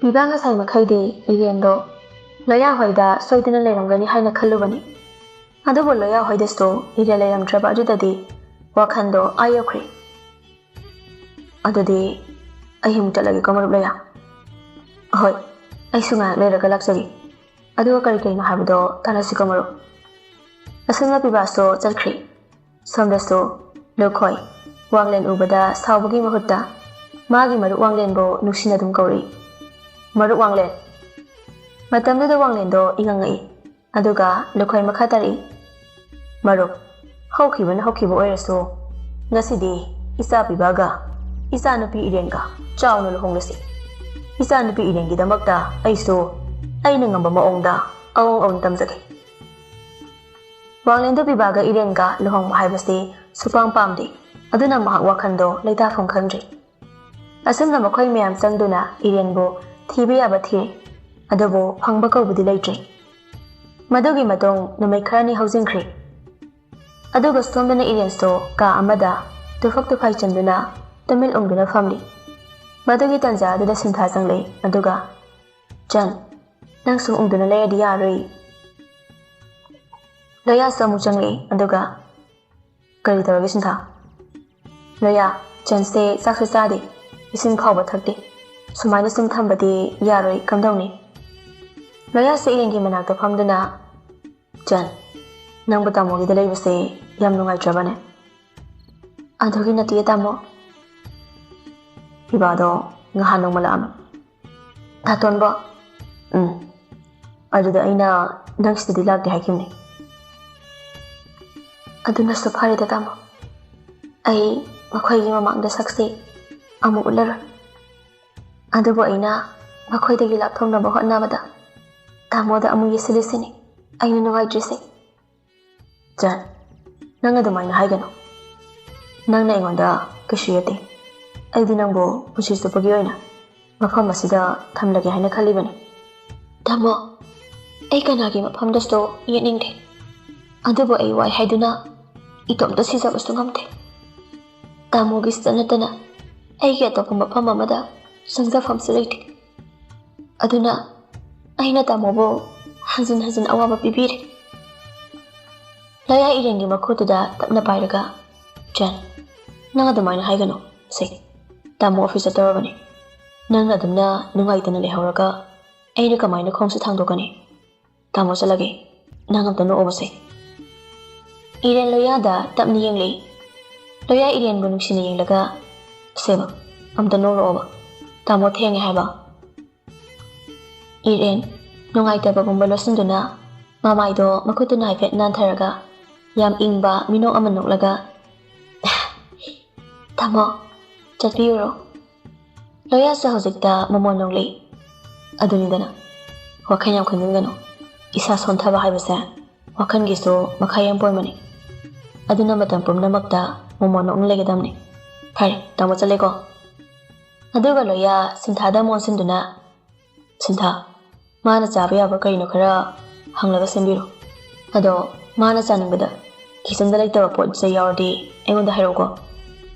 ꯄꯤꯕꯥ ꯉꯁꯥꯏ ꯃꯈꯩꯗꯤ ꯏꯔꯦꯟꯗꯣ ꯂꯣꯌꯥꯍꯣꯏꯗ ꯁꯣꯏꯗꯅ ꯂꯩꯔꯝꯒꯅꯤ ꯍꯥꯏꯅ ꯈꯜꯂꯨꯕꯅꯤ꯫ ꯑꯗꯨꯕꯨ ꯂꯣꯌꯥꯍꯣꯏꯗꯁꯨ ꯏꯔꯦꯟ ꯂꯩꯔꯝꯗ꯭ꯔꯕ ꯑꯗꯨꯗꯗꯤ ꯋꯥꯈꯜꯗꯣ ꯑꯥ ꯌꯧꯈ꯭ꯔꯦ꯫ ꯑꯗꯨꯗꯤ ꯑꯩ ꯑꯃꯨꯛ ꯆꯠꯂꯒꯦꯀꯣ ꯃꯔꯨꯞ ꯂꯣꯌꯥ꯫ ꯍꯣꯏ, ꯑꯩꯁꯨ ꯉꯥꯏꯍꯥꯛ ꯂꯩꯔꯒ ꯂꯥꯛꯆꯒꯦ꯫ ꯑꯗꯨꯒ ꯀꯔꯤ ꯀꯔꯤꯅꯣ ꯍꯥꯏꯕꯗꯣ ꯇꯥꯟꯅꯁꯤꯀꯣ ꯃꯔꯨꯞ꯫ ꯑꯁꯨꯝꯅ ꯄꯤꯕꯥꯁꯨ ꯆꯠꯈ꯭ꯔꯦ꯫ ꯁꯣꯝꯗꯁꯨ ꯂꯨꯈꯣꯏ ꯋꯥꯡꯂꯦꯟ ꯎꯕꯗ ꯁꯥꯎꯕꯒꯤ ꯃꯍꯨꯠꯇ ꯃꯥꯒꯤ ꯃꯔꯨꯞ ꯋꯥꯡꯂꯦꯟꯕꯨ ꯅꯨꯡꯁꯤꯅ ꯑꯗꯨꯝ ꯀꯧꯔꯛꯏ꯫ ꯃꯔꯨꯞ ꯋꯥꯡꯂꯦꯟ꯫ ꯃꯇꯝꯗꯨꯗ ꯋꯥꯡꯂꯦꯟꯗꯣ ꯏꯉꯛꯉꯛꯏ꯫ ꯑꯗꯨꯒ ꯂꯨꯈꯣꯏ ꯃꯈꯥ ꯇꯥꯔꯛꯏ꯫ ꯃꯔꯨꯞ, ꯍꯧꯈꯤꯕꯅ ꯍꯧꯈꯤꯕ ꯑꯣꯏꯔꯁꯨ ꯉꯁꯤꯗꯤ ꯏꯆꯥ ꯄꯤꯕꯥꯒ ꯏꯆꯥ ꯅꯨꯄꯤ ꯏꯔꯦꯟꯒ ꯆꯥꯎꯅ ꯂꯨꯍꯣꯡꯂꯁꯤ꯫ ꯏꯆꯥ ꯅꯨꯄꯤ ꯏꯔꯦꯟꯒꯤꯗꯃꯛꯇ ꯑꯩꯁꯨ ꯑꯩꯅ ꯉꯝꯕ ꯃꯑꯣꯡꯗ ꯑꯋꯣꯡ ꯇꯝꯖꯒꯦ꯫ ꯋꯥꯡꯂꯦꯟꯗꯣ ꯄꯤꯕꯥꯒ ꯏꯔꯦꯟꯒ ꯂꯨꯍꯣꯡꯕ ꯍꯥꯏꯕꯁꯤ ꯁꯨꯄꯥꯝ ꯄꯥꯝꯗꯦ꯫ ꯑꯗꯨꯅ ꯃꯍꯥꯛ ꯋꯥꯈꯜꯗꯣ ꯂꯩꯇꯥꯐꯝ ꯈꯪꯗ꯭ꯔꯤ꯫ ꯑꯁꯨꯝꯅ ꯃꯈꯣꯏ ꯃꯌꯥꯝ ꯆꯪꯗꯨꯅ ꯏꯔꯦꯟꯕꯨ ꯊꯤꯕ ꯌꯥꯕ ꯊꯤꯔꯦ꯫ ꯑꯗꯨꯕꯨ ꯐꯪꯕ ꯀꯧꯕꯗꯤ ꯂꯩꯇ꯭ꯔꯦ꯫ ꯃꯗꯨꯒꯤ ꯃꯇꯨꯡ ꯅꯨꯃꯤꯠ ꯈꯔꯅꯤ ꯍꯧꯖꯤꯟꯈ꯭ꯔꯦ꯫ ꯑꯗꯨꯒ ꯁꯣꯝꯗꯅ ꯏꯔꯦꯟꯁꯨ ꯀꯥ ꯑꯃꯗ ꯇꯨꯐꯛ ꯇꯨꯐꯥꯏ ꯆꯟꯗꯨꯅ ꯇꯨꯃꯤꯟ ꯎꯪꯗꯨꯅ ꯐꯝꯂꯤ꯫ ꯃꯗꯨꯒꯤ ꯇꯟꯖꯥ ꯑꯗꯨꯗ ꯁꯤꯟꯊꯥ ꯆꯪꯂꯛꯏ꯫ ꯑꯗꯨꯒ ꯆꯟ, ꯅꯪ ꯁꯨꯝ ꯎꯪꯗꯨꯅ ꯂꯩꯔꯗꯤ ꯌꯥꯔꯣꯏ꯫ ꯂꯣꯌꯥꯁꯨ ꯑꯃꯨꯛ ꯆꯪꯂꯛꯏ꯫ ꯑꯗꯨꯒ ꯀꯔꯤ ꯇꯧꯔꯒꯦ ꯁꯤꯟꯊꯥ? ꯂꯣꯌꯥ, ꯆꯟꯁꯦ ꯆꯥꯛꯁꯨ ꯆꯥꯗꯦ, ꯏꯁꯤꯡ ꯐꯥꯎꯕ ꯊꯛꯇꯦ꯫ ꯁꯨꯃꯥꯏꯅ ꯁꯨꯝ ꯊꯝꯕꯗꯤ ꯌꯥꯔꯣꯏ, ꯀꯝꯗꯧꯅꯤ? ꯂꯣꯌꯥꯁꯨ ꯏꯔꯦꯟꯒꯤ ꯃꯅꯥꯛꯇ ꯐꯝꯗꯨꯅ ꯆꯟ, ꯅꯪꯕꯨ ꯇꯥꯃꯣꯒꯤꯗ ꯂꯩꯕꯁꯦ ꯌꯥꯝ ꯅꯨꯡꯉꯥꯏꯇ꯭ꯔꯕꯅꯦ? ꯑꯗꯨꯒꯤ ꯅꯠꯇꯦ ꯇꯥꯃꯣ꯫ ꯄꯤꯕꯥꯗꯣ ꯉꯍꯥꯟ ꯅꯣꯡꯃ ꯂꯥꯛꯑꯝꯃꯤ꯫ ꯅꯥꯇꯣꯟꯕꯣ? ꯑꯗꯨꯗ ꯑꯩꯅ ꯅꯪ ꯁꯤꯗꯗꯤ ꯂꯥꯛꯇꯦ ꯍꯥꯏꯈꯤꯕꯅꯤ꯫ ꯑꯗꯨꯅꯁꯨ ꯐꯔꯦꯗ ꯇꯥꯃꯣ꯫ ꯑꯩ ꯃꯈꯣꯏꯒꯤ ꯃꯃꯥꯡꯗ ꯁꯛꯁꯦ ꯑꯃꯨꯛ ꯎꯠꯂꯔꯣꯏ꯫ ꯑꯗꯨꯕꯨ ꯑꯩꯅ ꯃꯈꯣꯏꯗꯒꯤ ꯂꯥꯞꯊꯣꯛꯅꯕ ꯍꯣꯠꯅꯕꯗ ꯇꯥꯃꯣꯗ ꯑꯃꯨꯛ ꯌꯦꯠꯁꯤꯜꯂꯤꯁꯤꯅꯤ ꯑꯩꯅ ꯅꯨꯡꯉꯥꯏꯇ꯭ꯔꯤꯁꯦ꯫ ꯆꯟ, ꯅꯪ ꯑꯗꯨꯃꯥꯏꯅ ꯍꯥꯏꯒꯅꯨ꯫ ꯅꯪꯅ ꯑꯩꯉꯣꯟꯗ ꯀꯩꯁꯨ ꯌꯦꯠꯇꯦ꯫ ꯑꯩꯗꯤ ꯅꯪꯕꯨ ꯄꯨꯟꯁꯤ ꯆꯨꯞꯄꯒꯤ ꯑꯣꯏꯅ ꯃꯐꯝ ꯑꯁꯤꯗ ꯊꯝꯂꯒꯦ ꯍꯥꯏꯅ ꯈꯜꯂꯤꯕꯅꯤ꯫ ꯇꯥꯃꯣ, ꯑꯩ ꯀꯅꯥꯒꯤ ꯃꯐꯝꯗꯁꯨ ꯌꯦꯠꯅꯤꯡꯗꯦ꯫ ꯑꯗꯨꯕꯨ ꯑꯩ ꯋꯥꯏ ꯍꯥꯏꯗꯨꯅ ꯏꯇꯣꯝꯇ ꯁꯤꯖꯕꯁꯨ ꯉꯝꯗꯦ꯫ ꯇꯥꯃꯣꯒꯤꯁꯤꯗ ꯅꯠꯇꯅ ꯑꯩꯒꯤ ꯑꯇꯣꯞꯄ ꯃꯐꯝ ꯑꯃꯗ ꯆꯪꯖꯐꯝꯁꯨ ꯂꯩꯇꯦ꯫ ꯑꯗꯨꯅ ꯑꯩꯅ ꯇꯥꯃꯣꯕꯨ ꯍꯟꯖꯤꯟ ꯍꯟꯖꯤꯟ ꯑꯋꯥꯕ ꯄꯤꯕꯤꯔꯦ꯫ ꯂꯣꯌꯥ ꯏꯔꯦꯟꯒꯤ ꯃꯈꯨꯠꯇꯨꯗ ꯇꯞꯅ ꯄꯥꯏꯔꯒ ꯆꯟ, ꯅꯪ ꯑꯗꯨꯃꯥꯏꯅ ꯍꯥꯏꯒꯅꯨ꯫ ꯁꯦ, ꯇꯥꯃꯣ ꯑꯣꯐꯤꯁ ꯆꯠꯇꯧꯔꯕꯅꯤ꯫ ꯅꯪꯅ ꯑꯗꯨꯝꯅ ꯅꯨꯡꯉꯥꯏꯇꯅ ꯂꯩꯍꯧꯔꯒ ꯑꯩꯅ ꯀꯃꯥꯏꯅ ꯈꯣꯡꯁꯨ ꯊꯥꯡꯗꯣꯛꯀꯅꯤ? ꯇꯥꯃꯣ ꯆꯠꯂꯒꯦ, ꯅꯪ ꯑꯝꯇ ꯅꯣꯛꯑꯣꯕꯁꯦ꯫ ꯏꯔꯦꯟ ꯂꯣꯌꯥꯗ ꯇꯞꯅ ꯌꯦꯡꯂꯛꯏ꯫ ꯂꯣꯌꯥ ꯏꯔꯦꯟꯕꯨ ꯅꯨꯡꯁꯤꯅ ꯌꯦꯡꯂꯒ ꯁꯦꯕ, ꯑꯝꯇ ꯅꯣꯛꯂꯛꯑꯣꯕ, ꯇꯥꯃꯣ ꯊꯦꯡꯉꯦ ꯍꯥꯏꯕ꯫ ꯏꯔꯦꯟ ꯅꯨꯡꯉꯥꯏꯇꯕꯒꯨꯝꯕ ꯂꯣꯠꯁꯤꯟꯗꯨꯅ ꯃꯃꯥꯏꯗꯣ ꯃꯈꯨꯠꯇꯨꯅ ꯍꯥꯏꯐꯦꯠ ꯅꯥꯟꯊꯔꯒ ꯌꯥꯝ ꯏꯪꯕ ꯃꯤꯅꯣꯛ ꯑꯃ ꯅꯣꯛꯂꯒ ꯇꯥꯃꯣ, ꯆꯠꯄꯤꯌꯨꯔꯣ? ꯂꯣꯌꯥꯁꯨ ꯍꯧꯖꯤꯛꯇ ꯃꯃꯣꯟ ꯅꯣꯛꯂꯛꯏ꯫ ꯑꯗꯨꯅꯤꯗꯅ, ꯋꯥꯈꯜ ꯌꯥꯝ ꯈꯟꯖꯤꯟꯒꯅꯨ꯫ ꯏꯁꯥ ꯁꯣꯟꯊꯕ ꯍꯥꯏꯕꯁꯦ ꯋꯥꯈꯜꯒꯤꯁꯨ ꯃꯈꯥ ꯌꯥꯝ ꯄꯣꯟꯕꯅꯤ꯫ ꯑꯗꯨꯅ ꯃꯇꯝ ꯄꯨꯝꯅꯃꯛꯇ ꯃꯃꯣꯟ ꯅꯣꯛꯅ ꯂꯩꯒꯗꯕꯅꯤ꯫ ꯐꯔꯦ, ꯇꯥꯃꯣ ꯆꯠꯂꯦꯀꯣ꯫ ꯑꯗꯨꯒ ꯂꯣꯌꯥ ꯁꯤꯟꯊꯥꯗ ꯃꯣꯟꯁꯤꯟꯗꯨꯅ ꯁꯤꯟꯊꯥ, ꯃꯥꯅ ꯆꯥꯕ ꯌꯥꯕ ꯀꯔꯤꯅꯣ ꯈꯔ ꯍꯪꯂꯒ ꯁꯦꯝꯕꯤꯔꯣ꯫ ꯑꯗꯣ ꯃꯥꯅ ꯆꯥꯅꯤꯡꯕꯗ ꯀꯤꯆꯟꯗ ꯂꯩꯇꯕ ꯄꯣꯠ ꯆꯩ ꯌꯥꯎꯔꯗꯤ ꯑꯩꯉꯣꯟꯗ ꯍꯥꯏꯔꯛꯎꯀꯣ꯫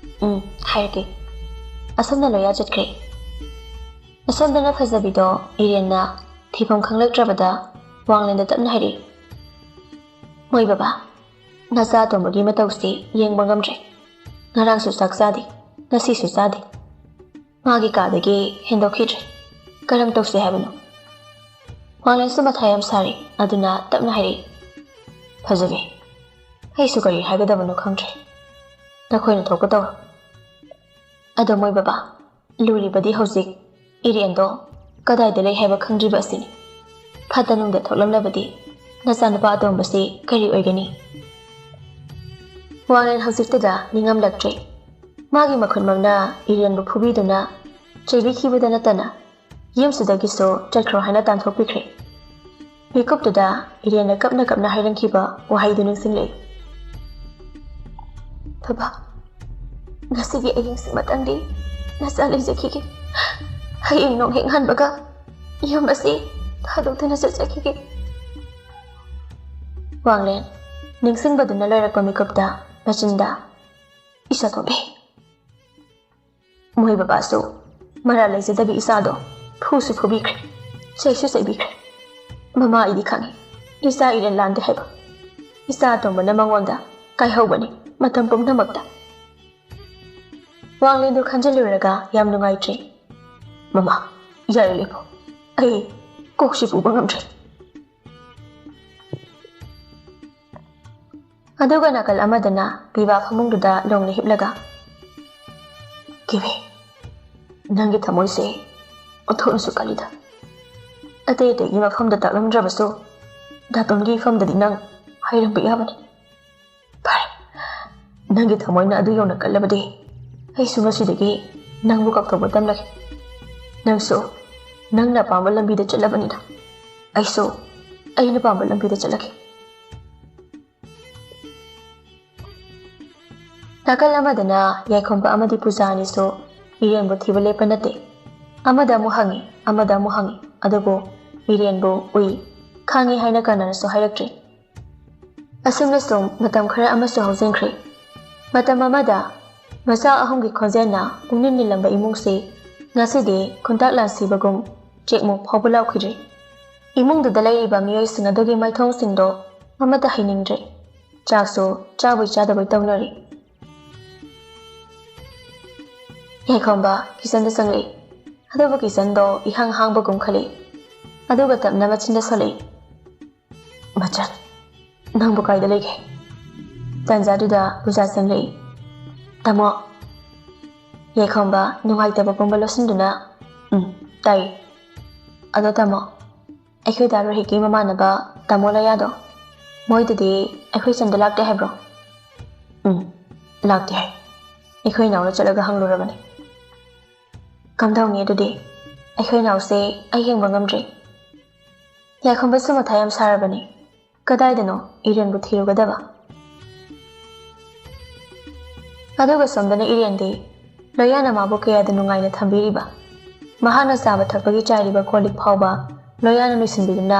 ꯍꯥꯏꯔꯛꯀꯦ꯫ ꯑꯁꯣꯝꯅ ꯂꯣꯌꯥ ꯆꯠꯈ꯭ꯔꯦ꯫ ꯑꯁꯣꯝꯗꯅ ꯐꯖꯕꯤꯗꯣ ꯏꯔꯦꯟꯅ ꯊꯤꯐꯝ ꯈꯪꯂꯛꯇ꯭ꯔꯕꯗ ꯋꯥꯡꯂꯦꯟꯗ ꯇꯞꯅ ꯍꯥꯏꯔꯛꯏ꯫ ꯃꯣꯏ ꯕꯕꯥ, ꯅꯆꯥ ꯑꯇꯣꯝꯕꯒꯤ ꯃꯇꯧꯁꯤ ꯌꯦꯡꯕ ꯉꯝꯗ꯭ꯔꯦ꯫ ꯉꯔꯥꯡꯁꯨ ꯆꯥꯛ ꯆꯥꯗꯦ, ꯉꯁꯤꯁꯨ ꯆꯥꯗꯦ꯫ ꯃꯥꯒꯤ ꯀꯥꯗꯒꯤ ꯍꯦꯟꯗꯣꯛꯈꯤꯗ꯭ꯔꯦ꯫ ꯀꯔꯝ ꯇꯧꯁꯦ ꯍꯥꯏꯕꯅꯣ? ꯋꯥꯡꯂꯦꯟꯁꯨ ꯃꯊꯥ ꯌꯥꯝ ꯁꯥꯔꯤ꯫ ꯑꯗꯨꯅ ꯇꯞꯅ ꯍꯥꯏꯔꯛꯏ꯫ ꯐꯖꯕꯤ, ꯑꯩꯁꯨ ꯀꯔꯤ ꯍꯥꯏꯒꯗꯕꯅꯣ ꯈꯪꯗ꯭ꯔꯦ꯫ ꯅꯈꯣꯏꯅ ꯊꯣꯛꯄ ꯇꯧꯔꯣ꯫ ꯑꯗꯣ ꯃꯣꯏ ꯕꯕꯥ, ꯂꯨꯔꯤꯕꯗꯤ ꯍꯧꯖꯤꯛ ꯏꯔꯦꯟꯗꯣ ꯀꯗꯥꯏꯗ ꯂꯩ ꯍꯥꯏꯕ ꯈꯪꯗ꯭ꯔꯤꯕ ꯑꯁꯤꯅꯤ꯫ ꯐꯠꯇ ꯅꯨꯡꯗ ꯊꯣꯛꯂꯝꯂꯕꯗꯤ ꯅꯆꯥꯅꯨꯄꯥ ꯑꯇꯣꯝꯕꯁꯤ ꯀꯔꯤ ꯑꯣꯏꯒꯅꯤ? ꯋꯥꯡꯂꯦꯟ ꯍꯧꯖꯤꯛꯇꯨꯗ ꯅꯤꯡꯉꯝꯂꯛꯇ꯭ꯔꯦ꯫ ꯃꯥꯒꯤ ꯃꯈꯨꯠꯃꯛꯅ ꯏꯔꯦꯟꯕꯨ ꯐꯨꯕꯤꯗꯨꯅ ꯆꯩꯕꯤꯈꯤꯕꯗ ꯅꯠꯇꯅ ꯌꯨꯝꯁꯤꯗꯒꯤꯁꯨ ꯆꯠꯈ꯭ꯔꯣ ꯍꯥꯏꯅ ꯇꯥꯟꯊꯣꯛꯄꯤꯈ꯭ꯔꯦ꯫ ꯃꯤꯀꯨꯞꯇꯨꯗ ꯏꯔꯦꯟꯅ ꯀꯞꯅ ꯀꯞꯅ ꯍꯥꯏꯔꯝꯈꯤꯕ ꯋꯥꯍꯩꯗꯨ ꯅꯤꯡꯁꯤꯡꯂꯛꯏ꯫ ꯕꯕꯥ, ꯉꯁꯤꯒꯤ ꯑꯍꯤꯡꯁꯤꯃꯇꯪꯗꯤ ꯅꯆꯥ ꯂꯩꯖꯈꯤꯒꯦ꯫ ꯍꯌꯦꯡ ꯅꯣꯡ ꯍꯦꯛ ꯍꯥꯟꯕꯒ ꯌꯨꯝ ꯑꯁꯤ ꯊꯥꯗꯣꯛꯇꯨꯅ ꯆꯠꯆꯈꯤꯒꯦ꯫ ꯋꯥꯡꯂꯦꯟ ꯅꯤꯡꯁꯤꯡꯕꯗꯨꯅ ꯂꯣꯏꯔꯛꯄ ꯃꯤꯀꯨꯞꯇ ꯃꯆꯤꯟꯗ ꯏꯆꯥꯇꯣꯝꯕꯤ, ꯃꯣꯏ ꯕꯕꯥꯁꯨ ꯃꯔꯥꯜ ꯂꯩꯖꯗꯕꯤ ꯏꯆꯥꯗꯣ ꯐꯨꯁꯨ ꯐꯨꯕꯤꯈ꯭ꯔꯦ ꯆꯩꯁꯨ ꯆꯩꯕꯤꯈ꯭ꯔꯦ ꯃꯃꯥ ꯑꯩꯗꯤ ꯈꯪꯉꯤ ꯏꯆꯥ ꯏꯔꯦꯟ ꯂꯥꯟꯗꯦ ꯍꯥꯏꯕ ꯏꯆꯥ ꯑꯇꯣꯝꯕꯅ ꯃꯉꯣꯟꯗ ꯀꯥꯏꯍꯧꯕꯅꯤ ꯃꯇꯝ ꯄꯨꯝꯅꯃꯛꯇ ꯋꯥꯡꯂꯦꯟꯗꯨ ꯈꯟꯖꯤꯜꯂꯨꯔꯒ ꯌꯥꯝ ꯅꯨꯡꯉꯥꯏꯇ꯭ꯔꯦ ꯃꯃꯥ ꯌꯥꯔꯦ ꯂꯦꯞꯄꯣ ꯑꯩ ꯀꯣꯛꯁꯤ ꯄꯨꯕ ꯉꯝꯗ꯭ꯔꯦ ꯑꯗꯨꯒ ꯅꯥꯀꯜ ꯑꯃꯗꯅ ꯄꯤꯕꯥ ꯐꯃꯨꯡꯗꯨꯗ ꯂꯣꯡꯅ ꯍꯤꯞꯂꯒ ꯀꯤꯕꯤ ꯅꯪꯒꯤ ꯊꯃꯣꯏꯁꯦ ꯑꯣꯟꯊꯣꯛꯅꯁꯨ ꯀꯜꯂꯤꯗ ꯑꯇꯩ ꯑꯇꯩꯒꯤ ꯃꯐꯝꯗ ꯇꯥꯛꯂꯝꯗ꯭ꯔꯕꯁꯨ ꯗꯥꯇꯣꯟꯒꯤ ꯏꯐꯝꯗꯗꯤ ꯅꯪ ꯍꯩꯔꯝꯕ ꯌꯥꯕꯅꯤ ꯐꯔꯦ ꯅꯪꯒꯤ ꯊꯃꯣꯏꯅ ꯑꯗꯨ ꯌꯧꯅ ꯀꯜꯂꯕꯗꯤ ꯑꯩꯁꯨ ꯉꯁꯤꯗꯒꯤ ꯅꯪꯕꯨ ꯀꯥꯎꯊꯣꯛꯄ ꯇꯝꯂꯒꯦ ꯅꯪꯁꯨ ꯅꯪꯅ ꯑꯄꯥꯝꯕ ꯂꯝꯕꯤꯗ ꯆꯠꯂꯕꯅꯤꯅ ꯑꯩꯁꯨ ꯑꯩꯅ ꯄꯥꯝꯕ ꯂꯝꯕꯤꯗ ꯆꯠꯂꯒꯦ ꯅꯥꯀꯜ ꯑꯃꯗꯅ ꯌꯥꯏꯈꯣꯝꯕ ꯑꯃꯗꯤ ꯄꯨꯖꯥ ꯑꯅꯤꯁꯨ ꯏꯔꯦꯟꯕꯨ ꯊꯤꯕ ꯂꯦꯞꯄ ꯅꯠꯇꯦ ꯑꯃꯗ ꯑꯃꯨꯛ ꯍꯪꯉꯤ ꯑꯃꯗ ꯑꯃꯨꯛ ꯍꯪꯉꯤ ꯑꯗꯨꯕꯨ ꯏꯔꯦꯟꯕꯨ ꯎꯏ ꯈꯪꯉꯤ ꯍꯥꯏꯅ ꯀꯅꯥꯅꯁꯨ ꯍꯥꯏꯔꯛꯇ꯭ꯔꯤ ꯑꯁꯨꯝꯅ ꯁꯨꯝ ꯃꯇꯝ ꯈꯔ ꯑꯃꯁꯨ ꯍꯧꯖꯤꯟꯈ꯭ꯔꯦ ꯃꯇꯝ ꯑꯃꯗ ꯃꯆꯥ ꯑꯍꯨꯝꯒꯤ ꯈꯣꯟꯖꯦꯜꯅ ꯄꯨꯛꯅꯤꯡ ꯅꯤꯜꯂꯝꯕ ꯏꯃꯨꯡꯁꯤ ꯉꯁꯤꯗꯤ ꯈꯨꯟꯇꯥꯛ ꯂꯥꯟꯁꯤꯕꯒꯨꯝ ꯆꯦꯛꯃꯨꯛ ꯐꯥꯎꯕ ꯂꯥꯎꯈꯤꯗ꯭ꯔꯦ ꯏꯃꯨꯡꯗꯨꯗ ꯂꯩꯔꯤꯕ ꯃꯤꯑꯣꯏꯁꯤꯡ ꯑꯗꯨꯒꯤ ꯃꯥꯏꯊꯣꯡꯁꯤꯡꯗꯣ ꯑꯃꯠꯇ ꯍꯩꯅꯤꯡꯗ꯭ꯔꯦ ꯆꯥꯛꯁꯨ ꯆꯥꯕꯣꯏ ꯆꯥꯗꯕꯣꯏ ꯇꯧꯅꯔꯤ ꯌꯥꯏꯈꯣꯝꯕ ꯀꯤꯆꯟꯗ ꯆꯪꯂꯛꯏ ꯑꯗꯨꯕꯨ ꯀꯤꯆꯟꯗꯣ ꯏꯍꯥꯡ ꯍꯥꯡꯕꯒꯨꯝ ꯈꯜꯂꯤ ꯑꯗꯨꯒ ꯇꯞꯅ ꯃꯆꯤꯟꯗ ꯁꯣꯜꯂꯛꯏ ꯃꯆꯟ ꯅꯪꯕꯨ ꯀꯥꯏꯗ ꯂꯩꯒꯦ ꯇꯟꯖꯥꯗꯨꯗ ꯄꯨꯖꯥ ꯆꯪꯂꯛꯏ ꯇꯥꯃꯣ ꯌꯥꯏꯈꯣꯝꯕ ꯅꯨꯡꯉꯥꯏꯇꯕ ꯄꯨꯝꯕ ꯂꯣꯠꯁꯤꯟꯗꯨꯅ ꯇꯥꯏ ꯑꯗꯣ ꯇꯥꯃꯣ ꯑꯩꯈꯣꯏ ꯗꯥ ꯔꯣꯍꯤꯠꯀꯤ ꯃꯃꯥꯟꯅꯕ ꯇꯥꯃꯣ ꯂꯌꯥꯗꯣ ꯃꯣꯏꯗꯗꯤ ꯑꯩꯈꯣꯏ ꯆꯟꯗ ꯂꯥꯛꯇꯦ ꯍꯥꯏꯕ꯭ꯔꯣ ꯂꯥꯛꯇꯦ ꯍꯥꯏ ꯑꯩꯈꯣꯏ ꯏꯅꯥꯎꯅ ꯆꯠꯂꯒ ꯍꯪꯂꯨꯔꯕꯅꯤ ꯀꯝꯗꯧꯅꯤ ꯑꯗꯨꯗꯤ ꯑꯩꯈꯣꯏ ꯏꯅꯥꯎꯁꯦ ꯑꯩ ꯌꯦꯡꯕ ꯉꯝꯗ꯭ꯔꯤ ꯌꯥꯏꯈꯣꯝꯕꯁꯨ ꯃꯊꯥ ꯌꯥꯝ ꯁꯥꯔꯕꯅꯤ ꯀꯗꯥꯏꯗꯅꯣ ꯏꯔꯦꯟꯕꯨ ꯊꯤꯔꯨꯒꯗꯕ ꯑꯗꯨꯒ ꯁꯣꯝꯗꯅ ꯏꯔꯦꯟꯗꯤ ꯂꯣꯌꯥꯅ ꯃꯥꯕꯨ ꯀꯌꯥꯗ ꯅꯨꯡꯉꯥꯏꯅ ꯊꯝꯕꯤꯔꯤꯕ ꯃꯍꯥꯛꯅ ꯆꯥꯕ ꯊꯛꯄꯒꯤ ꯆꯥꯏꯔꯤꯕ ꯀꯣꯜꯂꯤꯛ ꯐꯥꯎꯕ ꯂꯣꯌꯥꯅ ꯂꯣꯏꯁꯤꯟꯕꯤꯗꯨꯅ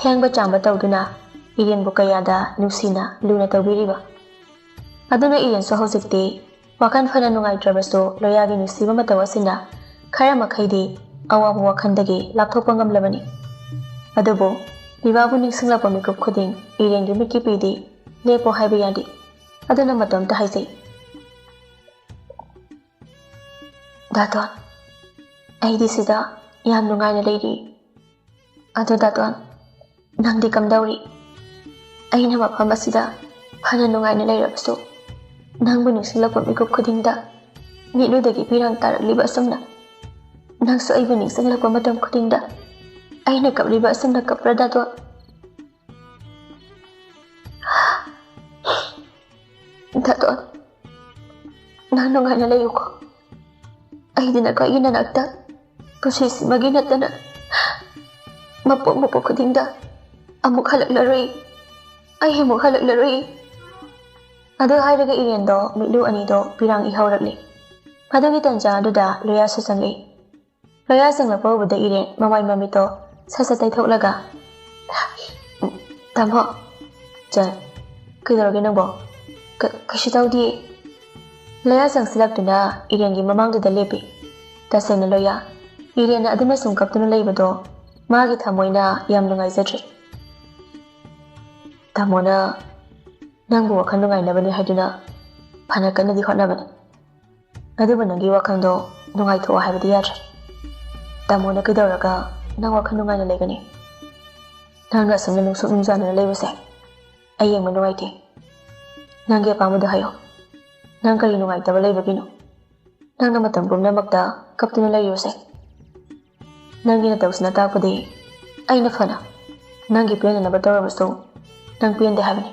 ꯐꯦꯡꯕ ꯆꯥꯝꯕ ꯇꯧꯗꯨꯅ ꯏꯔꯦꯟꯕꯨ ꯀꯌꯥꯗ ꯅꯨꯡꯁꯤꯅ ꯂꯨꯅ ꯇꯧꯕꯤꯔꯤꯕ ꯑꯗꯨꯅ ꯏꯔꯦꯟꯁꯨ ꯍꯧꯖꯤꯛꯇꯤ ꯋꯥꯈꯜ ꯐꯅ ꯅꯨꯡꯉꯥꯏꯇ꯭ꯔꯕꯁꯨ ꯂꯣꯌꯥꯒꯤ ꯅꯨꯡꯁꯤꯕ ꯃꯇꯧ ꯑꯁꯤꯅ ꯈꯔ ꯃꯈꯩꯗꯤ ꯑꯋꯥꯕ ꯋꯥꯈꯜꯗꯒꯤ ꯂꯥꯞꯊꯣꯛꯄ ꯉꯝꯂꯕꯅꯤ ꯑꯗꯨꯕꯨ ꯄꯤꯕꯥꯕꯨ ꯅꯤꯡꯁꯤꯡꯂꯛꯄ ꯃꯤꯀꯨꯞ ꯈꯨꯗꯤꯡ ꯏꯔꯦꯟꯒꯤ ꯃꯤꯠꯀꯤ ꯄꯤꯗꯤ ꯂꯦꯞꯄꯣ ꯍꯥꯏꯕ ꯌꯥꯗꯦ ꯑꯗꯨꯅ ꯃꯇꯣꯝꯇ ꯍꯥꯏꯖꯩ ꯗꯥꯇꯣꯟ ꯑꯩꯗꯤ ꯁꯤꯗ ꯌꯥꯝ ꯅꯨꯡꯉꯥꯏꯅ ꯂꯩꯔꯤ ꯑꯗꯣ ꯗꯥꯇꯣꯟ ꯅꯪꯗꯤ ꯀꯝꯗꯧꯔꯤ ꯑꯩꯅ ꯃꯐꯝ ꯑꯁꯤꯗ ꯐꯅ ꯅꯨꯡꯉꯥꯏꯅ ꯂꯩꯔꯕꯁꯨ ꯅꯪꯕꯨ ꯅꯤꯡꯁꯤꯡꯂꯛꯄ ꯃꯤꯀꯨꯞ ꯈꯨꯗꯤꯡꯗ ꯃꯤꯠꯂꯨꯗꯒꯤ ꯄꯤꯔꯥꯡ ꯇꯥꯔꯛꯂꯤꯕ ꯑꯁꯨꯝꯅ ꯅꯪꯁꯨ ꯑꯩꯕꯨ ꯅꯤꯡꯁꯤꯡꯂꯛꯄ ꯃꯇꯝ ꯈꯨꯗꯤꯡꯗ ꯑꯩꯅ ꯀꯞꯂꯤꯕ ꯑꯁꯨꯝꯅ ꯀꯞꯄ꯭ꯔꯥ ꯗꯥꯇꯣꯟ ꯗꯥꯇꯣꯟ ꯅꯪ ꯅꯨꯡꯉꯥꯏꯅ ꯂꯩꯌꯨꯀꯣ ꯑꯩꯗꯤ ꯅꯈꯣꯏꯒꯤ ꯅꯅꯥꯛꯇ ꯄꯨꯟꯁꯤꯁꯤꯃꯒꯤ ꯅꯠꯇꯅ ꯃꯄꯣꯛ ꯃꯄꯣꯛ ꯈꯨꯗꯤꯡꯗ ꯑꯃꯨꯛ ꯍꯜꯂꯛꯂꯔꯣꯏ ꯑꯩ ꯑꯃꯨꯛ ꯍꯜꯂꯛꯂꯔꯣꯏ ꯑꯗꯨ ꯍꯥꯏꯔꯒ ꯏꯔꯦꯟꯗꯣ ꯃꯤꯠꯂꯨ ꯑꯅꯤꯗꯣ ꯄꯤꯔꯥꯡ ꯏꯍꯧꯔꯛꯂꯤ ꯑꯗꯨꯒꯤ ꯇꯟꯖꯥ ꯑꯗꯨꯗ ꯂꯣꯌꯥꯁꯨ ꯆꯪꯂꯛꯏ ꯂꯣꯌꯥ ꯆꯪꯂꯛꯄ ꯎꯕꯗ ꯏꯔꯦꯟ ꯃꯃꯥꯏ ꯃꯃꯤꯠꯇꯣ ꯁꯠ ꯇꯩꯊꯣꯛꯂꯒ ꯇꯥꯃꯣ ꯆꯟ ꯀꯩꯗꯧꯔꯒꯦ ꯅꯪꯕꯣ ꯀꯩꯁꯨ ꯇꯧꯗꯤꯌꯦ ꯂꯣꯌꯥ ꯆꯪꯁꯤꯜꯂꯛꯇꯨꯅ ꯏꯔꯦꯟꯒꯤ ꯃꯃꯥꯡꯗꯨꯗ ꯂꯦꯞꯄꯤ ꯇꯁꯦꯡꯅ ꯂꯣꯌꯥ ꯏꯔꯦꯟꯅ ꯑꯗꯨꯅ ꯁꯨꯝ ꯀꯞꯇꯨꯅ ꯂꯩꯕꯗꯣ ꯃꯥꯒꯤ ꯊꯃꯣꯏꯅ ꯌꯥꯝ ꯅꯨꯡꯉꯥꯏꯖꯗ꯭ꯔꯦ ꯇꯥꯃꯣꯅ ꯅꯪꯕꯨ ꯋꯥꯈꯜ ꯅꯨꯡꯉꯥꯏꯅꯕꯅꯤ ꯍꯥꯏꯗꯨꯅ ꯐꯅ ꯀꯟꯅꯗꯤ ꯍꯣꯠꯅꯕꯅꯤ ꯑꯗꯨꯕꯨ ꯅꯪꯒꯤ ꯋꯥꯈꯜꯗꯣ ꯅꯨꯡꯉꯥꯏꯊꯣꯛꯑꯣ ꯍꯥꯏꯕꯗꯤ ꯌꯥꯗ꯭ꯔꯦ ꯇꯥꯃꯣꯅ ꯀꯩꯗꯧꯔꯒ ꯅꯪ ꯋꯥꯈꯜ ꯅꯨꯡꯉꯥꯏꯅ ꯂꯩꯒꯅꯤ ꯅꯪꯅ ꯑꯁꯨꯝꯅ ꯅꯨꯡꯁꯨꯛ ꯅꯨꯡꯖꯥꯅꯅ ꯂꯩꯕꯁꯦ ꯑꯩ ꯌꯦꯡꯕ ꯅꯨꯡꯉꯥꯏꯇꯦ ꯅꯪꯒꯤ ꯑꯄꯥꯝꯕꯗꯣ ꯍꯥꯏꯌꯣ ꯅꯪ ꯀꯔꯤ ꯅꯨꯡꯉꯥꯏꯇꯕ ꯂꯩꯕꯒꯤꯅꯣ ꯅꯪꯅ ꯃꯇꯝ ꯄꯨꯝꯅꯃꯛꯇ ꯀꯞꯇꯨꯅ ꯂꯩꯔꯤꯕꯁꯦ ꯅꯪꯒꯤ ꯅꯇꯧꯁꯤꯅ ꯇꯥꯛꯄꯗꯤ ꯑꯩꯅ ꯐꯅ ꯅꯪꯒꯤ ꯄꯦꯟꯅꯅꯕ ꯇꯧꯔꯕꯁꯨ ꯅꯪ ꯄꯦꯟꯗꯦ ꯍꯥꯏꯕꯅꯤ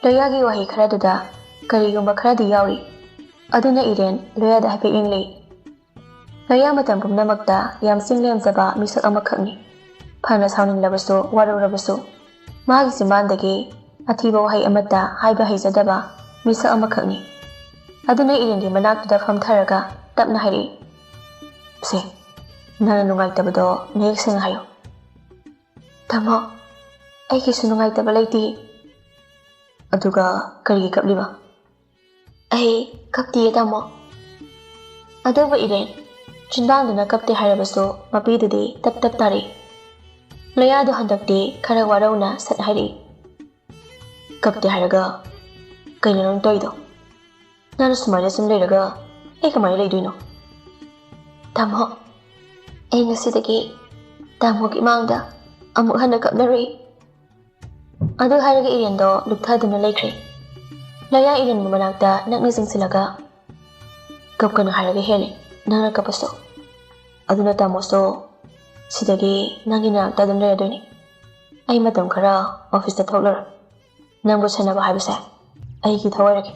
ꯂꯣꯌꯥꯒꯤ ꯋꯥꯍꯩ ꯈꯔꯗꯨꯗ ꯀꯔꯤꯒꯨꯝꯕ ꯈꯔꯗꯤ ꯌꯥꯎꯔꯤ ꯑꯗꯨꯅ ꯏꯔꯦꯟ ꯂꯣꯌꯥꯗ ꯍꯥꯏꯐꯦꯠ ꯌꯦꯡꯂꯛꯏ ꯂꯣꯌꯥ ꯃꯇꯝ ꯄꯨꯝꯅꯃꯛꯇ ꯌꯥꯝ ꯆꯤꯡ ꯂꯦꯝꯖꯕ ꯃꯤꯁꯛ ꯑꯃꯈꯛꯅꯤ ꯐꯅ ꯁꯥꯎꯅꯤꯡꯂꯕꯁꯨ ꯋꯥꯔꯧꯔꯕꯁꯨ ꯃꯥꯒꯤ ꯆꯤꯝꯕꯥꯟꯗꯒꯤ ꯑꯊꯤꯕ ꯋꯥꯍꯩ ꯑꯃꯠꯇ ꯍꯥꯏꯕ ꯍꯩꯖꯗꯕ ꯃꯤꯁꯛ ꯑꯃꯈꯛꯅꯤ ꯑꯗꯨꯅ ꯏꯔꯦꯟꯒꯤ ꯃꯅꯥꯛꯇꯨꯗ ꯐꯝꯊꯔꯒ ꯇꯞꯅ ꯍꯥꯏꯔꯛꯏ ꯁꯦ ꯅꯪꯅ ꯅꯨꯡꯉꯥꯏꯇꯕꯗꯣ ꯃꯌꯦꯛ ꯁꯦꯡꯅ ꯍꯥꯏꯌꯣ ꯇꯥꯃꯣ ꯑꯩꯒꯤꯁꯨ ꯅꯨꯡꯉꯥꯏꯇꯕ ꯂꯩꯇꯦ ꯑꯗꯨꯒ ꯀꯔꯤꯒꯤ ꯀꯞꯂꯤꯕ ꯑꯩ ꯀꯞꯇꯤꯌꯦ ꯇꯥꯃꯣ ꯑꯗꯨꯕꯨ ꯏꯔꯦꯟ Chinbangduna kapte hairabasу mapidudi tap tap tari. Loyadu handakti khara warauna sat hairi. Kapte hairaga kaina nang toido. Nanu sumaina sum leiraga ai kamai leiduino. Tamo ai ngasidagi tamo ki mangda amuk hana kaplarui. Adu hairaga iriando lukthaduna leikre. Loya irin manakta nakna singsilaga kapkanu hairaga hele nana kapaso. Aduna tamoso sidagi nangi nakta dum leiraduni. Ai matam khara office ta tholara. Nangbu sanaba haibasa ai ki thawaragi.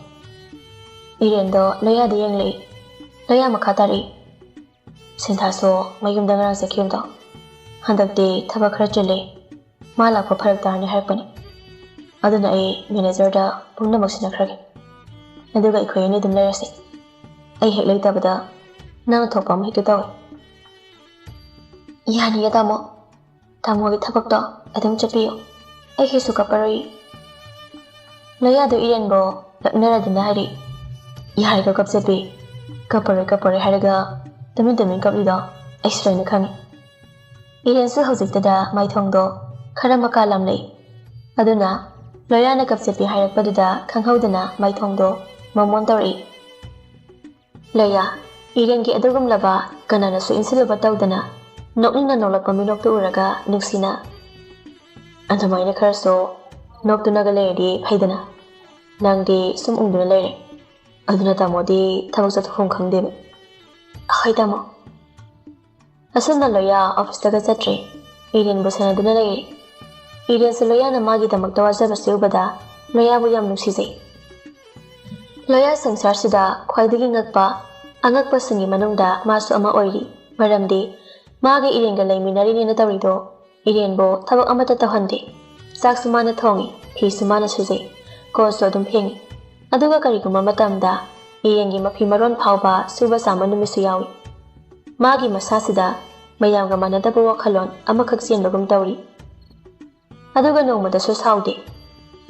Iriando loya da yenglei. Loya makatari. Sinthaso mayumda ngarang sakyumdo. Handakti thaba khara chile. Mala ko pharak tarni harpani. Aduna ai manager da pungnamak sinakhragi. Aduga ikhoyani dum leirasi. Ai hek leitabada nang thopam hektu tawi. Yani ya tamo. Tamo gi thabakto adum chapiyo. Ai hesu kaparoi. Loya do irenbo laknara dina hari. Yahariga kapsepi. Kapare haraga tamin kaplido ai sraina khangi. Irensu hojiktada maithongdo khara maka lamlei. Aduna Loya na kapsepi hairakpaduda khanghaudana maithongdo mamon tawri. Loya irengi adugumlaba kanana su insilaba tawdana nokningna nolakpa minoktu uraga nuksina. Anthamaina kharaso noktunaga leirdi phaidana. Nangdi sum ungduna leire. Aduna tamodi thabak chathum khangdeba. Akhai tamo. Asuna Loya office taga chatre. Iren bu sanaduna leire. Iren se Loya na magi damak tawajaba siubada Loya bu yam nuksizai. Loya sangsar sida khwaidagi ngakpa angakpa singi manungda masu ama oiri. Maramdi magi irenga laiminari nina tawrido iren bo thabak amata tawhandi. Sak sumana thongi, hi sumana suzai. Koso adum phengi. Aduga kariguma matamda irengi mafi maron phauba suba sama numisu yawi. Magi masasida mayamga manadabu wakhalon amakhak sienbagum tawri. Aduga nongmada su saudi.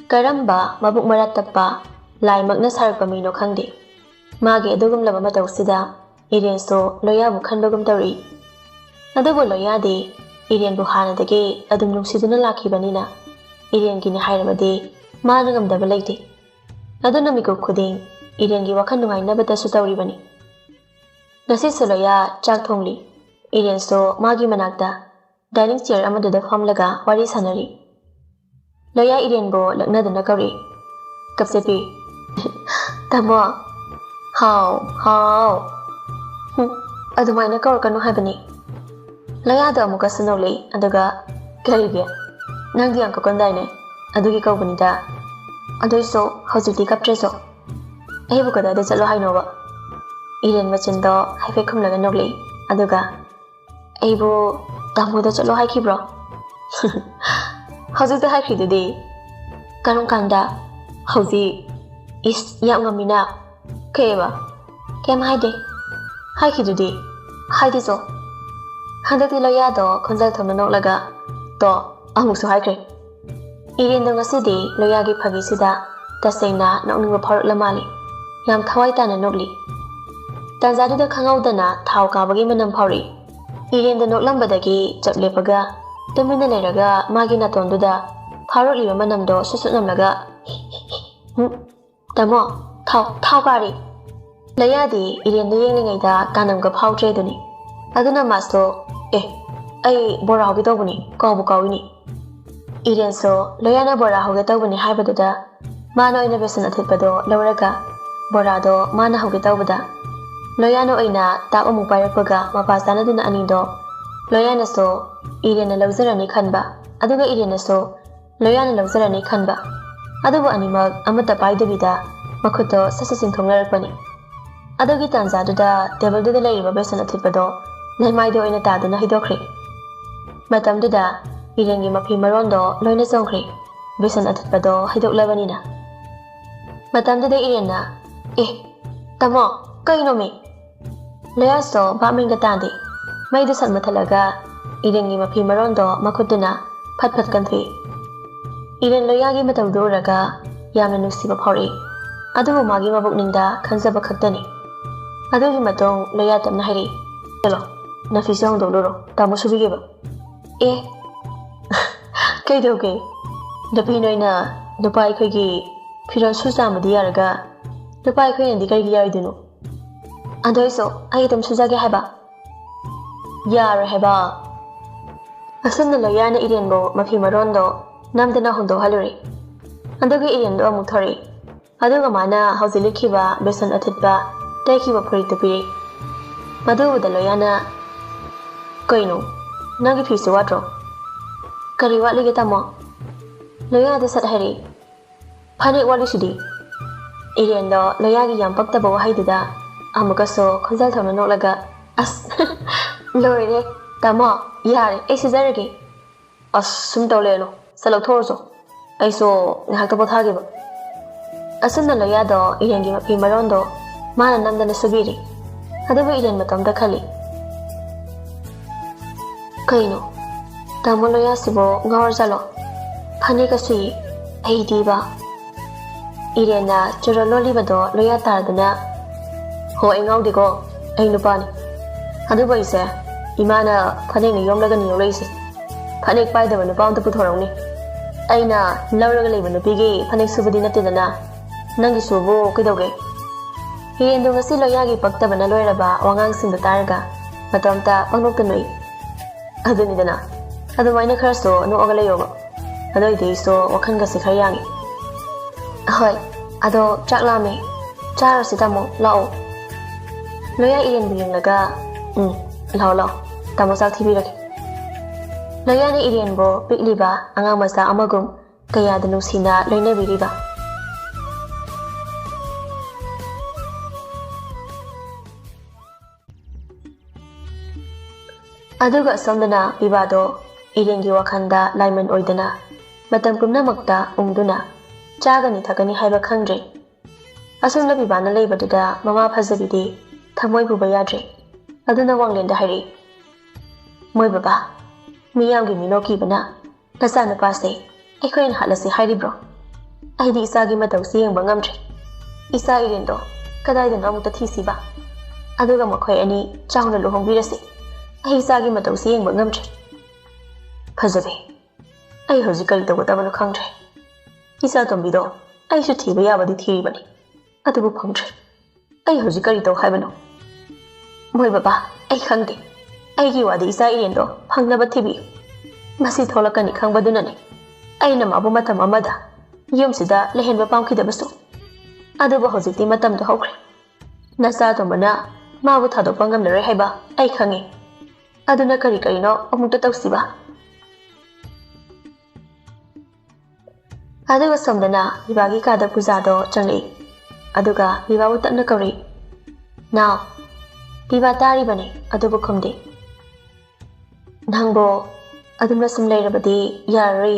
Karamba mabuk marat tappa lai magna sarpa mino khangdi. Magi adugum laba matawsida iren so Loya bu khanbagum tawri. Adubu Loya di iren bu hanadagi adum nungsiduna lakhibanina. Iren gini hairabadi maana ngamdaba leite. Aduna mikup khuding irengi wakhan nungainabata su tawribani. Ngasi su Loya chak thongli. Iren so magi manakta dining chair amaduda famlaga wari sanari. Loya iren bo laknaduna kawri. Kapsepi. Tamo. How. Adumaina kawrakanu haibani. Loya do amuka sanoli aduga karibya. Nangdi ang kakondaine adugi kawbanida. Adoiso hojikti kaptreso. Aibu kada da chalo hainoba. Iren machindo haife khumlaga nogli aduga aibu tamuda chalo haikibro. Hojikta haikridudi karung kanda hoji is yam ngamina keba kem haide haikidudi haidiso. Handakti Loya do khonjal thomna noklaga to amuksu haikre. Iren do ngasidi Loya gi phagi sida tasaina nokningba phorokla mali. Yam thawai tana nokli. Tanzadu da khangaudana thaw kabagi manam phori. Iren do noklambadagi chaplepaga tumina leiraga magi natonduda phorokliba manamdo susutnamlaga. Tamo thaw kari. Loya di iren do yenglingaida kanamga phawtre duni. Aduna maso ai bora hogi tawbuni kawbu kawini. Iren so Loya na bora hogi tawbuni haibaduda mana oina besan athitpado lawraga bora do mana hogi tawbada. Loya no oina tap amu pairakpaga mapasana duna anido Loya na so iren na lawzarani khanba aduga iren na so Loya na lawzarani khanba. Adubu animak amata paidabida makhuto sasa singthonglarakpani. Adugi tanzaduda table duda leiriba besan athitpado Naimaido oina taduna hidokre. Matamduda irengi mafi marondo loina zongkre. Besan athitpado hidoklabanina. Matamduda irenna tamo kaino me. Loya so bamenga tandi. Maidu san mathalaga irengi mafi marondo makhutuna phat kanthri. Iren Loya gi matawdu uraga yamna nusiba phori. Adubu magi mabukningda khangjaba khaktani. Adugi matong Loya tamna hari. चलो नफीसा होंदोलो तामो सुबीगेबा ए कईदोगे नपी नोइना नुपा अखोइगी फिरोन सुजामदी यारगा नुपा अखोइनदी कईगी याइदुनो अदोइसो आई तुम सुजागे हाबा यारे हाबा असमना लोयाना इरेनबो मफी मरोंदो नमदना होंदो हलुरी अदोगे इरेनदो अमुक थोरी अदुगा माना हौजि लिखिबा बेसन अथितबा तैखिबा फुरी तपिरी मदुबुदा लोयाना कइनो नंगी फीसु वाट्रो करी वाटलिगे तमो लोयादा सत हरी फाने वालिसिदी इरेनदो लोयागी याम पक्तबा वहाइदुदा अमुकसो खंजल थौना नोलगा अस लोइरे तमो यारे ए सिजरगे अस सुम तौलेनो सलो थोरसो ऐसो नहाक्ता पोथागेबा असुमना लोयादो इरेनगी मफी मरोंदो माना नमदना सुबीरी अदुबु इरेन मतमदा खली कइनो तामो लोया सिबो ngawar jalo phane ka sui ai diba irena choro loli bado loya tardana ho engau digo ai nupa ni adu bai se imana phane ni yom laga ni yo leise phane pai da nupa am ta puthorong ni aina lawraga leiba nupi gi phane subadi natte dana nangi subo kidoge hiendo ngasi loya gi pakta bana loiraba wangang sin da targa matamta pangnok ta noi aduni dana अदुमाइना खरसो नोगले योबा अदोइदि सो वखन गसे खर Yanghee होय अदो चाकलामे चारसि तमो लाओ लोया इरेन बिलिंगलगा लाओ लाओ तमो चाक थिबिरके लोया ने इरेन बो पिकलिबा अंगा मसा अमगुम कया दनु सिना लोइने बिरिबा अदुगा समदना विवादो इरेंगी वखंदा लाइमन ओइदना मतम पुम्नमक्ता उंगदुना चागनी थकनी हाइबा खंग्रे असुमना बिबाना लेबदुदा ममा फजबिदि थमोय बुबा याद्रे अदुना वांगलेंदा हाइरे मोय बाबा मियामगी मिनोकी बना नसा नपासे अखोइन हालसे हाइरिब्रो आइदि इसागी मतौसी येंबा ngamtre इसा इरेंदो कदाइदना अमुता थीसिबा अदुगा मखोय अनि चाउना लुहोंबिरसे आई इसागी मतौसी येंबा ngamtre फजबे आई हौजिक करी तौगदबनो खंग्रे इसा तोंबिदो आइसु थीबा याबदि थीरिबनि अदुबु फंग्रे आई हौजिक करी तौ हाइबनो मोय बाबा आई खंगदे आइगी वादि इसा इरेंदो फंगनबा थीबि मसि थोलकनि खंगबदुननि आइना माबु मतम अमदा युमसिदा लेहेनबा पामखिदबसु अदुबु हौजिकति मतमदो हौख्रे नसा तोंबना माबु थादोपा ngamलरे हाइबा आई खंगे अदुना करी करिनो अमुक्ता तौसिबा अदुगा समदना विभागी कादा पूजादो चंगली अदुगा विवाहु तन्ना कौरी नाव विवाह तारी बने अदुबु खुमदे नंगबो अदुमना सुम लेरबदी यारी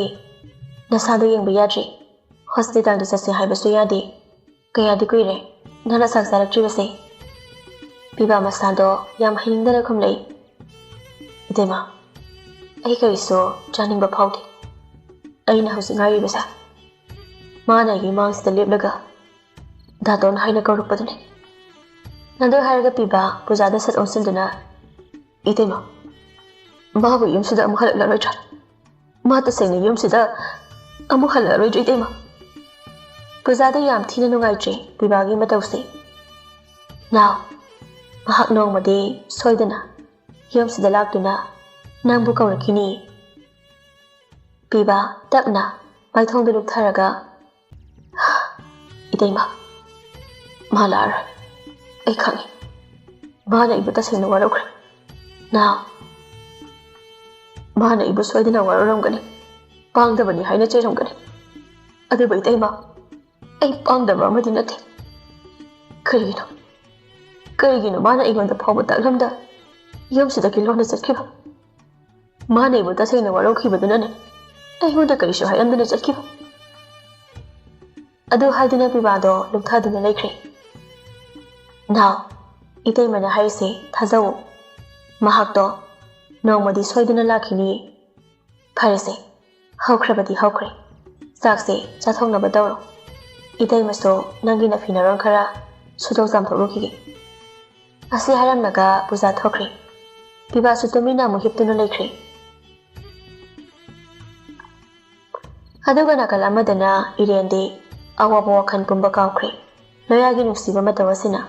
नसादो येंबा याद्री हॉस्पिटल दा चसे हाइबसु यादे कयादि कुइरे नना साक्सारक्ट्रिबसे विवाह मसादो याम हिंदना खुमलै इदेमा आई करिसो जानिंबा फाउदे अइना हौसि ngairibasa माना गी मांगसिदा लेपलगा दादोन हाइना कौरपदने नदो हारगा पिबा पूजादा सत ओंसिनदुना इतेमा बाबु युमसिदा अमु हलररोइद्रा मा तसेंगनि युमसिदा अमु हलररोइद्रा इतेमा पूजादा याम थीना नुंगाइद्रे पिबागी मतौसे नाव महाक नोंगमदि सोइदना युमसिदा लाक्तुना नंबु कौरखिनी पिबा तपना माइथोंदु लुक्थरगा इतेमा मालार आई खंगे माना इबु तसेंगना वारौख्रे नाव माना इबु सोइदना वारौरमगनि पांगदबनि हाइना चेरमगनि अदुबु इतेमा आई पांगदबा अमदि नथे करिगिनो माना इगोंदा फावबा ताकलमदा युमसिदकि लोना चटखिबा माना इबु तसेंगना वारौखिबदुनाने अहोंदा करिसु हायंदना चटखिबा अदु हाइदना पिबादो लुक्थादुना लेख्रे नाव इतेमना हाइसे थाजौ महाक्तो नोंमदि सोइदना लाखिनी फरेसे हौख्रबदि हौख्रे चाकसे चाथोंनबा तौरो इतेमसो नंगी नफिनरं खरा सुदौ जामथोरुखिगे असे हारमनगा पूजा थोख्रे Pibasu tumina amuk hiptuna leikhrei. Aduga nakal amadana Irendi awaba wakhan pumba kaukhrei. Loyagi nungsiba mataw asina.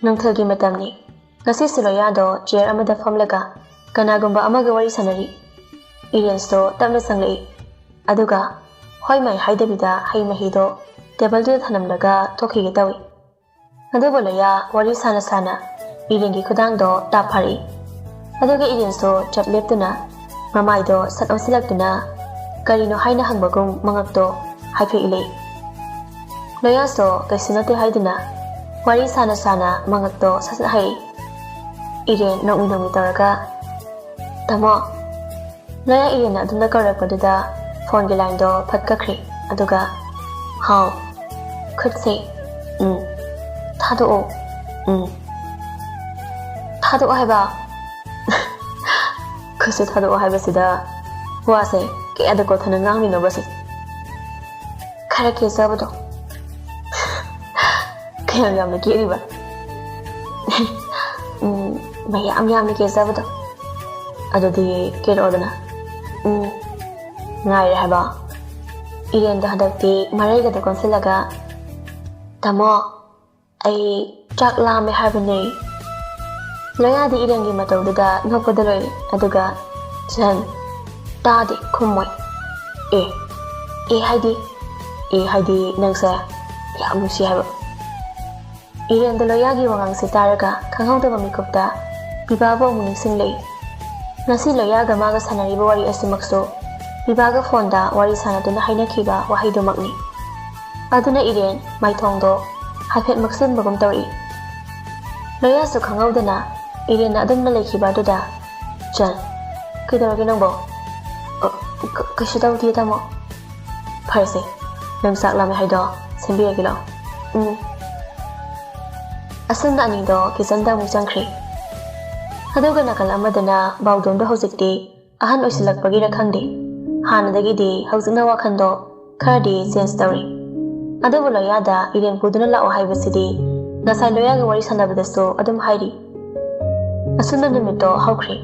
Nangthalgi matamni. Ngasi si Loyado chair amada famlaga kanagumba amaga wari sanari. Irensto tamna sanglei. Aduga hoi mai haidabida hai mahido table du thanamlaga thokhige tawi. Aduga Loya wari sana sana Irengi khudangdo taphari. Aduga Irensto chap leptuna mamaido sat onsilaktuna karino haina hangbagum mangakto haife ilei. Loya so kaisinate haiduna wari sana sana mangakto sasna hai. Iren nong taraga tamo Loya Iren aduna karakpaduda phone line do phatkakri aduga how khutse thado haiba khuse thado haiba sida wase ke ada ko thana ngangmi no basi khara ke sabado kayam yamna ke riba mayam ke sabado adudi ke rodana ngai haiba Iren da hadakti maraiga da konsilaga tamo ai chak lame haibane Loya di Irengi matawda nokpadaloi aduga jan tadi khumoi haidi nangsa yam nusi haiba Iren da Loyagi wangang si taraga khanghawdaba mikupta bibabo mu ningsinglei ngasi Loyaga maga sanariba wari asimakso bibaga fonda wari sanaduna hainakhiba wahaidumakni aduna Iren maithongdo hafet maksin bagum tawi Loya su khangawdana Iren na adumna lekhiba duda jan kaidarage nangbo kaishu tawdi tamo pharse nang saklame haido sembirage lo asumna anido kizanda mu changkhri aduga nakal amadana bawdonda hojikti ahan oisilakpagira khangde hanadagidi hojikna wakhando khardi change tawri adubu Loyada Iren puduna lao haibasidi ngasai Loyaga wari sanabadasu adum hairi asuna numito hawkhri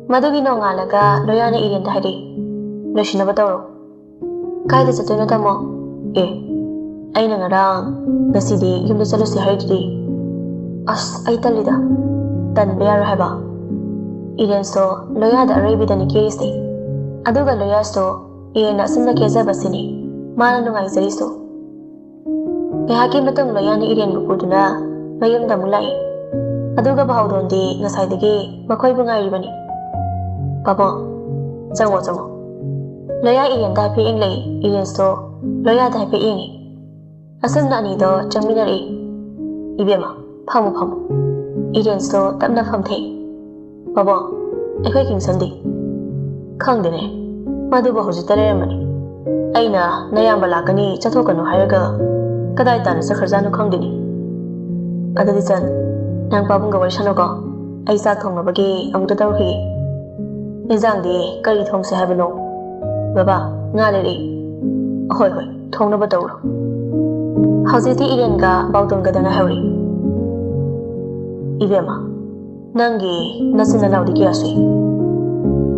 madugi nongalaga Loyana Iren da hairi losinaba tawro kaida chatoina tamo aina ngarang ngasidi yumda chalusi haididi as ai talida tan bayar haiba Iren so Loyada arabida ni kirisi aduga Loya so Iren asumna kezabasini mana nungai jariso Kehaki matang Loyana Iren bupuduna mayumda mulai aduga bahawdondi ngasaidagi makhoi bungairibani babo jango Loya Iren da pe inglei Iren so Loya da pe ingi asumna anido changminari ibema phamu Iren so tamna famthe babo ekhoi kingsandi khangdene maduba hojita leremani aina nayamba lakani chathokanu hairaga kadai tana sakharjanu khangdini adadi chan nang pabunga wari sanogo ai sak thongnabagi amuta tawhi injangdi kari thongse haibano baba ngalere hoi thongnaba tawro haujiti Iren ga bawdonga dana hauri ibema nangi nasina naudi kiasui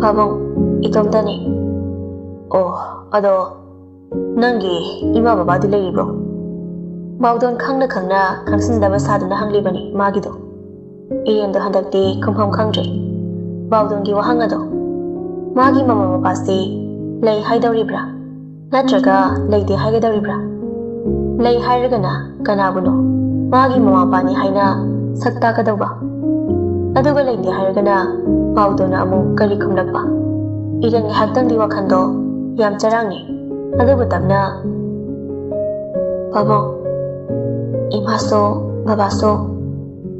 pabong itomtani ado nangi ima baba di leibro bawdon khangna khangsindaba saduna hanglibani magido Iren do handakti khumpham khangre bawdon gi wahang ado magi mama mapasi lei haidawribra natraga leide haigadawribra lei hairagana kanabuno magi mama pani haina sakta kadawba aduga leide hairagana bawdona amu kari khumlakpa Iren haktang di wakhando yam charangni adubu tamna babo imaso babaso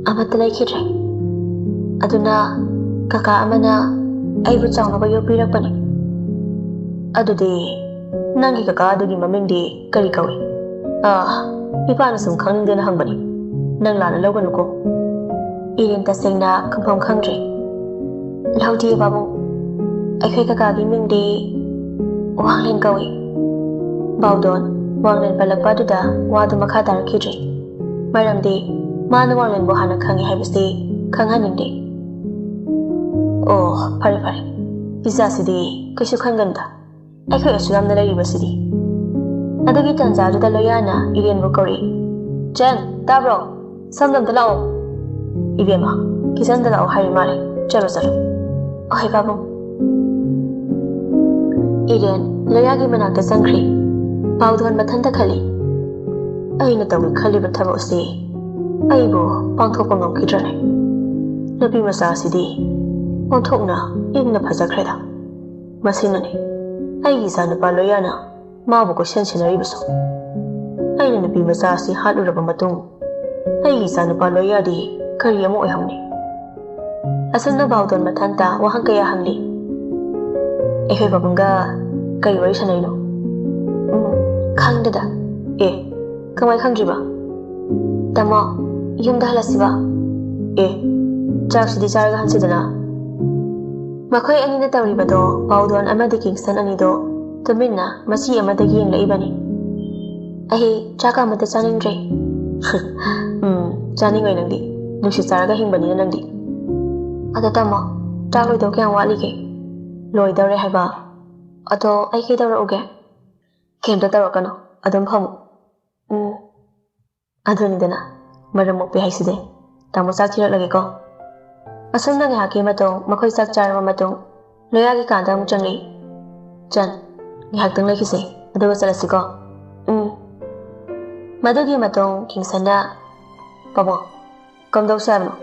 amata laikhidre aduna kaka amana aibu changnaba yopirakpani adudi nangi kaka adugi mamingdi kari kawi ipana sum khangningdena hangbani nang lana lawganuko Iren tasengna khumpham khangdre laudi babo aikhoi kaka gi mingdi wanglen kawi bawdon wanglen palakpaduda wadu makha tarakidre maramdi mana wanglen bo hana khangi haibasi khanghaningde ꯑꯣ ꯐꯔꯦ ꯐꯔꯦ ꯄꯤꯖꯥꯁꯤꯗꯤ ꯀꯩꯁꯨ ꯈꯟꯒꯅꯨꯗ ꯑꯩꯈꯣꯏ ꯑꯁꯨ ꯌꯥꯝꯅ ꯂꯩꯔꯤꯕꯁꯤꯗꯤ ꯑꯗꯨꯒꯤ ꯇꯥꯟꯖꯥꯗꯨꯗ ꯂꯣꯌꯥꯅ ꯏꯔꯦꯟꯕꯨ ꯀꯧꯔꯛꯏ ꯆꯟ ꯇꯥꯕ꯭ꯔꯣ ꯁꯝꯗ ꯑꯝꯇ ꯂꯥꯛꯑꯣ 이베마 기선다 나오 하이 말해 ꯆꯠꯂꯣ ꯑꯍꯣꯏ ꯄꯥꯕꯨꯡ 이렌 ꯂꯣꯌꯥꯒꯤ ꯃꯅꯥꯛꯇ ꯆꯪꯈ꯭ꯔꯤ ꯄꯥꯎꯗꯣꯟ ꯃꯊꯟꯇ ꯈꯜꯂꯤ ꯑꯩꯅ ꯇꯧꯒꯦ ꯈꯜꯂꯤꯕ ꯊꯕꯛ ꯑꯁꯤ ꯑꯩꯕꯨ ꯄꯥꯡꯊꯣꯛꯄ ꯉꯝꯈꯤꯗ꯭ꯔꯅꯦ ꯅꯨꯄꯤ ꯃꯆꯥ ꯑꯁꯤꯗꯤ ꯑꯣꯟꯊꯣꯛꯅ ꯏꯪꯅ ꯐꯖꯈ꯭ꯔꯦꯗ ꯃꯁꯤꯅꯅꯤ ꯑꯩꯒꯤ ꯏꯆꯥꯅꯨꯄꯥ ꯂꯣꯌꯥꯅ ꯃꯥꯕꯨ ꯀꯣꯏꯁꯟꯁꯤꯟꯅꯔꯤꯕꯁꯨ ꯑꯩꯅ ꯅꯨꯄꯤ ꯃꯆꯥ ꯑꯁꯤ ꯍꯥꯠꯂꯨꯔꯕ ꯃꯇꯨꯡ ꯑꯩꯒꯤ ꯏꯆꯥꯅꯨꯄꯥ ꯂꯣꯌꯥꯗꯤ ꯀꯔꯤ ꯑꯃ ꯑꯣꯏꯍꯧꯅꯤ ꯑꯁꯨꯝꯅ ꯄꯥꯎꯗꯣꯟ ꯃꯊꯟꯇ ꯋꯥꯍꯪ ꯀꯌꯥ ꯍꯪꯂꯤ ꯑꯩꯈꯣꯏ ꯄꯥꯕꯨꯡꯒ ꯀꯔꯤ ꯋꯥꯔꯤ ꯁꯥꯟꯅꯩꯅꯣ ꯈꯪꯗꯦꯗ ꯀꯃꯥꯏ ꯈꯪꯗ꯭ꯔꯤꯕ ꯇꯥꯃꯣ ꯌꯨꯝꯗ ꯍꯜꯂꯁꯤꯕ ꯆꯥꯛꯁꯤꯗꯤ ꯆꯥꯔꯒ ꯍꯟꯁꯤꯗꯅ ꯃꯈꯣꯏ ꯑꯅꯤꯅ ꯇꯧꯔꯤꯕꯗꯣ ꯄꯥꯎꯗꯣꯟ ꯑꯃꯗꯤ ꯀꯤꯡꯁꯟ ꯑꯅꯤꯗꯣ ꯇꯨꯃꯤꯟꯅ ꯃꯆꯤ ꯑꯃꯗꯒꯤ ꯌꯦꯡꯂꯛꯏꯕꯅꯤ ꯑꯩ ꯆꯥꯛ ꯑꯃꯇ ꯆꯥꯅꯤꯡꯗ꯭ꯔꯦ ꯆꯥꯅꯤꯡꯉꯣꯏ ꯅꯪꯗꯤ ꯅꯨꯡꯁꯤꯠ ꯆꯥꯔꯒ ꯍꯤꯡꯕꯅꯤꯅ ꯅꯪꯗꯤ ꯑꯗꯣ ꯇꯥꯃꯣ ꯆꯥꯛ ꯂꯣꯏꯗꯧ ꯀꯌꯥꯝ ꯋꯥꯠꯂꯤꯒꯦ ꯂꯣꯏꯗꯧꯔꯦ ꯍꯥꯏꯕ ꯑꯗꯣ ꯑꯩ ꯀꯩꯗꯧꯔꯛꯎꯒꯦ ꯀꯩꯝꯇ ꯇꯧꯔꯛꯀꯅꯣ ꯑꯗꯨꯝ ꯐꯝꯃꯨ ꯑꯗꯨꯅꯤꯗꯅ ꯃꯔꯝ ꯃꯣꯛꯄꯤ ꯍꯥꯏꯁꯤꯗꯤ ꯇꯥꯃꯣ ꯆꯥꯛ ꯊꯤꯔꯛꯂꯒꯦꯀꯣ ꯑꯁꯨꯝꯅ ꯉꯥꯏꯍꯥꯛꯀꯤ ꯃꯇꯨꯡ ꯃꯈꯣꯏ ꯆꯥꯛ ꯆꯥꯔꯕ ꯃꯇꯨꯡ ꯂꯣꯌꯥꯒꯤ ꯀꯥꯗ ꯑꯃꯨꯛ ꯆꯪꯂꯛꯏ ꯆꯟ ꯉꯥꯏꯍꯥꯛꯇꯪ ꯂꯩꯈꯤꯁꯦ ꯑꯗꯨꯒ ꯆꯠꯂꯁꯤꯀꯣ ꯃꯗꯨꯒꯤ ꯃꯇꯨꯡ ꯀꯤꯡꯁꯟꯅ ꯄꯥꯕꯨꯡ ꯀꯝꯗꯧꯁꯦ ꯍꯥꯏꯕꯅꯣ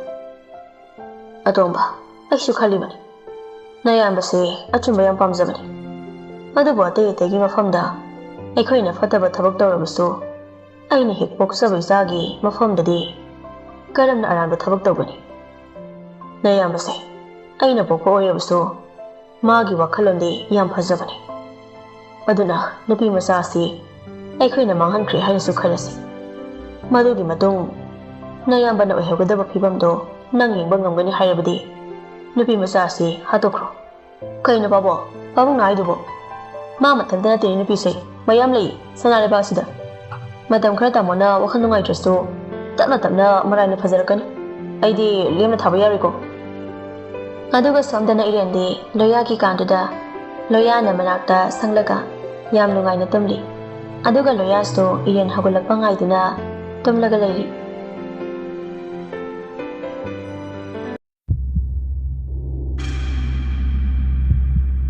ꯑꯇꯣꯝꯕ ꯑꯩꯁꯨ ꯈꯜꯂꯤꯕꯅꯤ ꯅꯌꯥꯝꯕꯁꯦ ꯑꯆꯨꯝꯕ ꯌꯥꯝ ꯄꯥꯝꯖꯕꯅꯤ ꯑꯗꯨꯕꯨ ꯑꯇꯩ ꯑꯇꯩꯒꯤ ꯃꯐꯝꯗ ꯑꯩꯈꯣꯏꯅ ꯐꯠꯇꯕ ꯊꯕꯛ ꯇꯧꯔꯕꯁꯨ ꯑꯩꯅ ꯍꯦꯛ ꯄꯣꯛꯆꯕ ꯏꯆꯥꯒꯤ ꯃꯐꯝꯗꯗꯤ ꯀꯔꯝꯅ ꯑꯔꯥꯟꯕ ꯊꯕꯛ ꯇꯧꯒꯅꯤ ꯅꯌꯥꯝꯕꯁꯦ ꯑꯩꯅ ꯄꯣꯛꯄ ꯑꯣꯏꯔꯕꯁꯨ ꯃꯥꯒꯤ ꯋꯥꯈꯜꯂꯣꯟꯗꯤ ꯌꯥꯝ ꯐꯖꯕꯅꯤ ꯑꯗꯨꯅ ꯅꯨꯄꯤ ꯃꯆꯥ ꯑꯁꯤ ꯑꯩꯈꯣꯏꯅ ꯃꯥꯡꯍꯟꯈ꯭ꯔꯦ ꯍꯥꯏꯅꯁꯨ ꯈꯜꯂꯁꯤ ꯃꯗꯨꯒꯤ ꯃꯇꯨꯡ ꯅꯌꯥꯝꯕꯅ ꯑꯣꯏꯍꯧꯒꯗꯕ ꯐꯤꯕꯝꯗꯣ ꯅꯪ ꯌꯦꯡꯕ ꯉꯝꯒꯅꯤ ꯍꯥꯏꯔꯕꯗꯤ ꯅꯨꯄꯤ ꯃꯆꯥ ꯑꯁꯤ ꯍꯥꯠꯇꯣꯛꯈ꯭ꯔꯣ ꯀꯩꯅꯣ ꯄꯥꯕꯨꯡꯅ ꯍꯥꯏꯗꯨꯕꯣ ꯃꯥ ꯃꯊꯟꯇ ꯅꯠꯇꯦ ꯅꯨꯄꯤꯁꯦ ꯃꯌꯥꯝ ꯂꯩ ꯁꯅꯥ ꯂꯩꯕꯥꯛ ꯑꯁꯤꯗ ꯃꯇꯝ ꯈꯔ ꯇꯥꯃꯣꯅ ꯋꯥꯈꯜ ꯅꯨꯡꯉꯥꯏꯇ꯭ꯔꯁꯨ ꯇꯞꯅ ꯇꯞꯅ ꯃꯔꯥꯏꯅ ꯐꯖꯔꯛꯀꯅꯤ ꯑꯩꯗꯤ ꯂꯦꯝꯅ ꯊꯥꯕ ꯌꯥꯔꯣꯏꯀꯣ ꯑꯗꯨꯒ ꯁꯣꯝꯗꯅ ꯏꯔꯦꯟꯗꯤ ꯂꯣꯌꯥꯒꯤ ꯀꯥꯟꯗꯨꯗ ꯂꯣꯌꯥꯅ ꯃꯅꯥꯛꯇ ꯁꯪꯂꯒ ꯌꯥꯝ ꯅꯨꯡꯉꯥꯏꯅ ꯇꯨꯝꯂꯤ ꯑꯗꯨꯒ ꯂꯣꯌꯥꯁꯨ ꯏꯔꯦꯟ ꯍꯧꯒꯠꯂꯛꯄ ꯉꯥꯏꯗꯨꯅ ꯇꯨꯝꯂꯒ ꯂꯩꯔꯤ